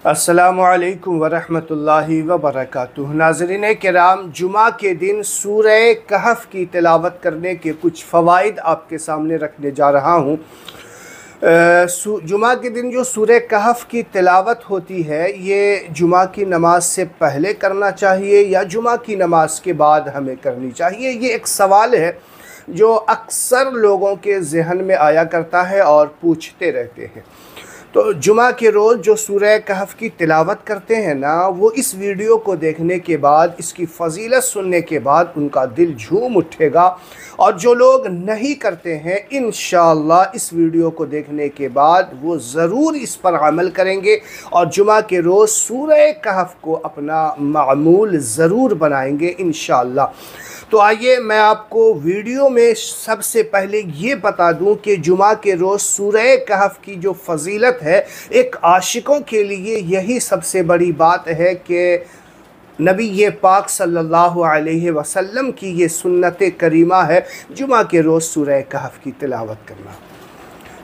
अस्सलामुअलैकुम वरहमतुल्लाहि वबरकातुह। नाज़रीन किराम, जुमा के दिन सूरह कहफ़ की तिलावत करने के कुछ फ़वाइद आपके सामने रखने जा रहा हूँ। जुमा के दिन जो सूरह कहफ़ की तिलावत होती है, ये जुमा की नमाज से पहले करना चाहिए या जुमा की नमाज के बाद हमें करनी चाहिए? ये एक सवाल है जो अक्सर लोगों के ज़हन में आया करता है और पूछते रहते हैं। तो जुमा के रोज़ जो सूरह कहफ़ की तिलावत करते हैं ना, वो इस वीडियो को देखने के बाद, इसकी फ़जीलत सुनने के बाद उनका दिल झूम उठेगा। और जो लोग नहीं करते हैं, इंशाअल्लाह इस वीडियो को देखने के बाद वो ज़रूर इस पर अमल करेंगे और जुमा के रोज़ सूरह कहफ़ को अपना मामूल ज़रूर बनाएंगे इंशाअल्लाह। तो आइए मैं आपको वीडियो में सबसे पहले ये बता दूं कि जुमा के रोज़ सूरह कहफ़ की जो फ़जीलत है, एक आशिकों के लिए यही सबसे बड़ी बात है कि नबी ये पाक सल्लल्लाहु अलैहि वसल्लम की ये सुन्नत करीमा है जुमा के रोज़ सूरह कहफ़ की तिलावत करना।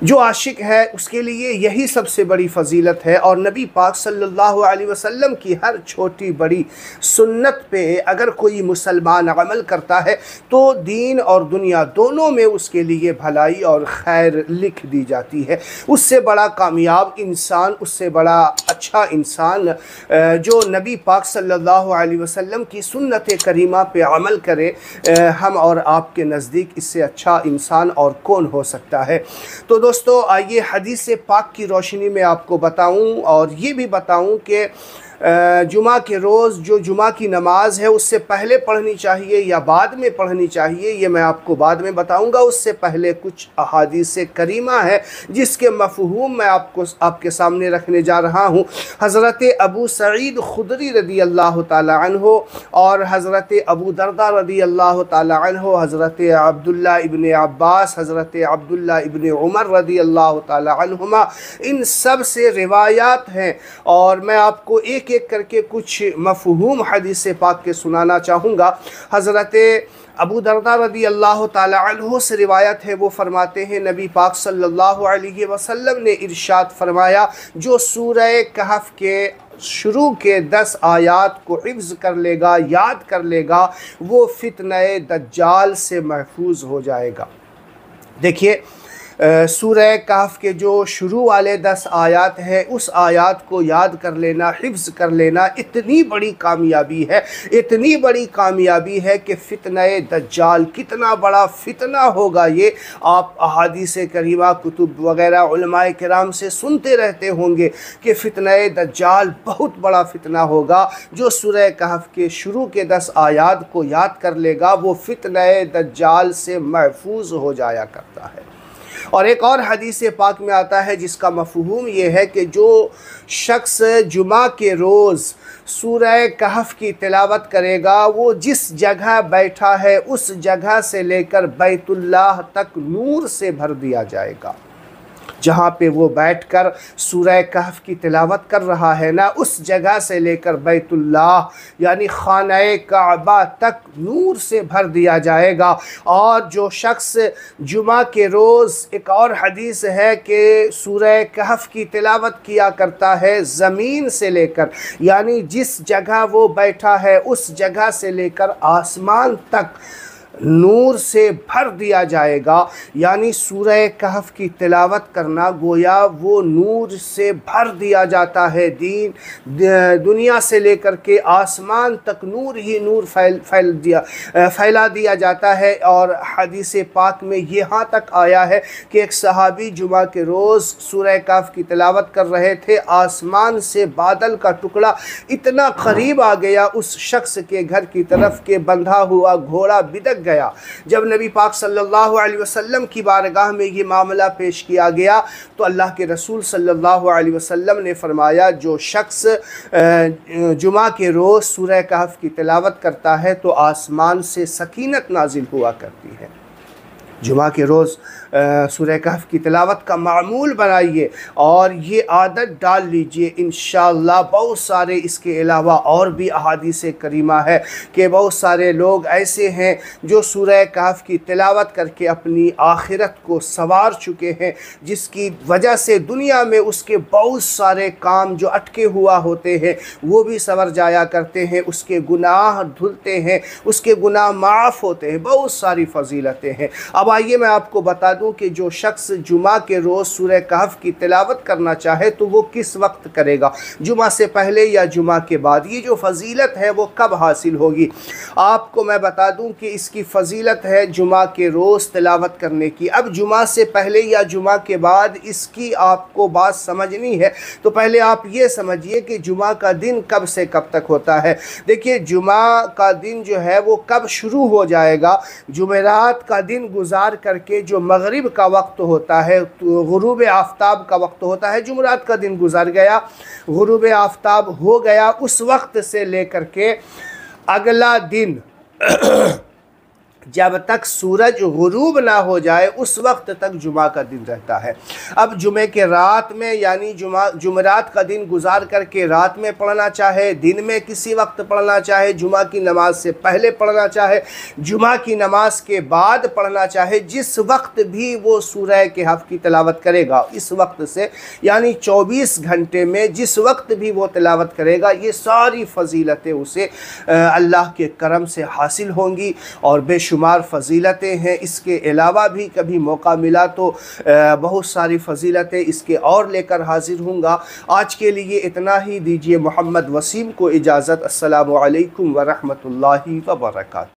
जो आशिक है उसके लिए यही सबसे बड़ी फ़जीलत है। और नबी पाक सल्लल्लाहु अलैहि वसल्लम की हर छोटी बड़ी सुन्नत पे अगर कोई मुसलमान अमल करता है तो दीन और दुनिया दोनों में उसके लिए भलाई और खैर लिख दी जाती है। उससे बड़ा कामयाब इंसान, उससे बड़ा अच्छा इंसान जो नबी पाक सल्लल्लाहु अलैहि वसल्लम की सुन्नत करीमा पे अमल करे, हम और आपके नज़दीक इससे अच्छा इंसान और कौन हो सकता है। तो दोस्तों आइए हदीस पाक की रोशनी में आपको बताऊं और ये भी बताऊं कि जुमा के रोज़ जो जुमा की नमाज है उससे पहले पढ़नी चाहिए या बाद में पढ़नी चाहिए, ये मैं आपको बाद में बताऊंगा। उससे पहले कुछ अहादीस करीमा है जिसके मफ़हूम मैं आपके सामने रखने जा रहा हूँ। हज़रत अबू सईद खुदरी रदी अल्लाह ताला अन्हो और हज़रत अबू दरदा रदी अल्लाह ताला अन्हो, हज़रत अब्दुल्ला इब्न अब्बास, हज़रत अब्दुल्ला इब्न उमर रदी अल्लाह ताला अन्हुमा, इन सब से रिवायात हैं और मैं आपको एक एक करके कुछ मफ़हूम हदीस पाक के सुनाना चाहूँगा। हज़रत अबू दरदा रदी अल्लाह ताला अन्हु से रिवायत है, वो फरमाते हैं नबी पाक सल्लल्लाहु अलैहि वसल्लम ने इरशाद फरमाया, जो सूरह कहफ़ के शुरू के 10 आयात को हिफ्ज़ कर लेगा, याद कर लेगा, वो फितने दज्जाल से महफूज हो जाएगा। देखिए, सूरह कहफ़ के जो शुरू वाले 10 आयात हैं, उस आयात को याद कर लेना, हिफ्ज़ कर लेना इतनी बड़ी कामयाबी है, इतनी बड़ी कामयाबी है कि फितने दज्जाल कितना बड़ा फितना होगा ये आप अहादीस करीमा, कुतुब वग़ैरह उलमाए किराम से सुनते रहते होंगे कि फितने दज्जाल बहुत बड़ा फितना होगा। जो सूरह कहफ़ के शुरू के 10 आयात को याद कर लेगा वो फितने दज्जाल से महफूज हो जाया करता है। और एक और हदीस पाक में आता है जिसका मफ़हूम ये है कि जो शख्स जुमा के रोज़ सूरह कहफ़ की तिलावत करेगा, वो जिस जगह बैठा है उस जगह से लेकर बैतुल्लाह तक नूर से भर दिया जाएगा। जहाँ पे वो बैठकर सूरह कहफ़ की तिलावत कर रहा है ना, उस जगह से लेकर बैतुल्लाह यानी खाने काबा तक नूर से भर दिया जाएगा। और जो शख्स जुमा के रोज़, एक और हदीस है कि सूरह कहफ़ की तिलावत किया करता है ज़मीन से लेकर, यानी जिस जगह वो बैठा है उस जगह से लेकर आसमान तक नूर से भर दिया जाएगा। यानी सूरह कहफ़ की तिलावत करना गोया वो नूर से भर दिया जाता है। दुनिया से लेकर के आसमान तक नूर ही नूर फैला दिया जाता है। और हदीस पाक में यहाँ तक आया है कि एक सहाबी जुमा के रोज़ सूरह कहफ़ की तिलावत कर रहे थे, आसमान से बादल का टुकड़ा इतना करीब आ गया उस शख्स के घर की तरफ के बंधा हुआ घोड़ा बिदक गया। जब नबी पाक सल्लल्लाहु अलैहि वसल्लम की बारगाह में ये मामला पेश किया गया तो अल्लाह के रसूल सल्लल्लाहु अलैहि वसल्लम ने फरमाया, जो शख्स जुमा के रोज़ सूरह कहफ़ की तिलावत करता है तो आसमान से सकीनत नाजिल हुआ करती है। जुमा के रोज़ सूरह कहफ की तिलावत का मामूल बनाइए और ये आदत डाल लीजिए। इंशाअल्लाह बहुत सारे इसके अलावा और भी अहादीस करीमा है कि बहुत सारे लोग ऐसे हैं जो सूरह कहफ की तिलावत करके अपनी आखिरत को संवार चुके हैं, जिसकी वजह से दुनिया में उसके बहुत सारे काम जो अटके हुआ होते हैं वो भी संवर जाया करते हैं, उसके गुनाह धुलते हैं, उसके गुनाह माफ़ होते हैं, बहुत सारी फजीलतें हैं। अब आइए मैं आपको बता दूं कि जो शख्स जुमा के रोज़ सूरह कहफ की तिलावत करना चाहे तो वो किस वक्त करेगा, जुमा से पहले या जुमा के बाद। ये जो फजीलत है वो कब हासिल होगी, आपको मैं बता दूं कि इसकी फजीलत है जुमा के रोज़ तिलावत करने की। अब जुमा से पहले या जुमा के बाद इसकी आपको बात समझनी है तो पहले आप ये समझिए कि जुमा का दिन कब से कब तक होता है। देखिए जुमा का दिन जो है वो कब शुरू हो जाएगा, जुमेरात का दिन गुजार करके जो मगरिब का वक्त होता है, तो गुरूब आफ्ताब का वक्त होता है, जुमेरात का दिन गुजर गया, गुरूब आफ्ताब हो गया, उस वक्त से लेकर के अगला दिन जब तक सूरज गुरूब ना हो जाए उस वक्त तक जुमा का दिन रहता है। अब जुमे के रात में यानी जुमेरात का दिन गुजार करके रात में पढ़ना चाहे, दिन में किसी वक्त पढ़ना चाहे, जुमा की नमाज से पहले पढ़ना चाहे, जुमा की नमाज के बाद पढ़ना चाहे, जिस वक्त भी वो सूरह कहफ की तिलावत करेगा इस वक्त से यानी 24 घंटे में जिस वक्त भी वो तिलावत करेगा ये सारी फजीलतें उसे अल्लाह के करम से हासिल होंगी और बेशुमार फ़जीलतें हैं। इसके अलावा भी कभी मौका मिला तो बहुत सारी फ़जीलतें इसके और लेकर हाजिर हूँगा। आज के लिए इतना ही, दीजिए मोहम्मद वसीम को इजाज़त। अस्सलामु अलैकुम व रहमतुल्लाहि व बरकातहू।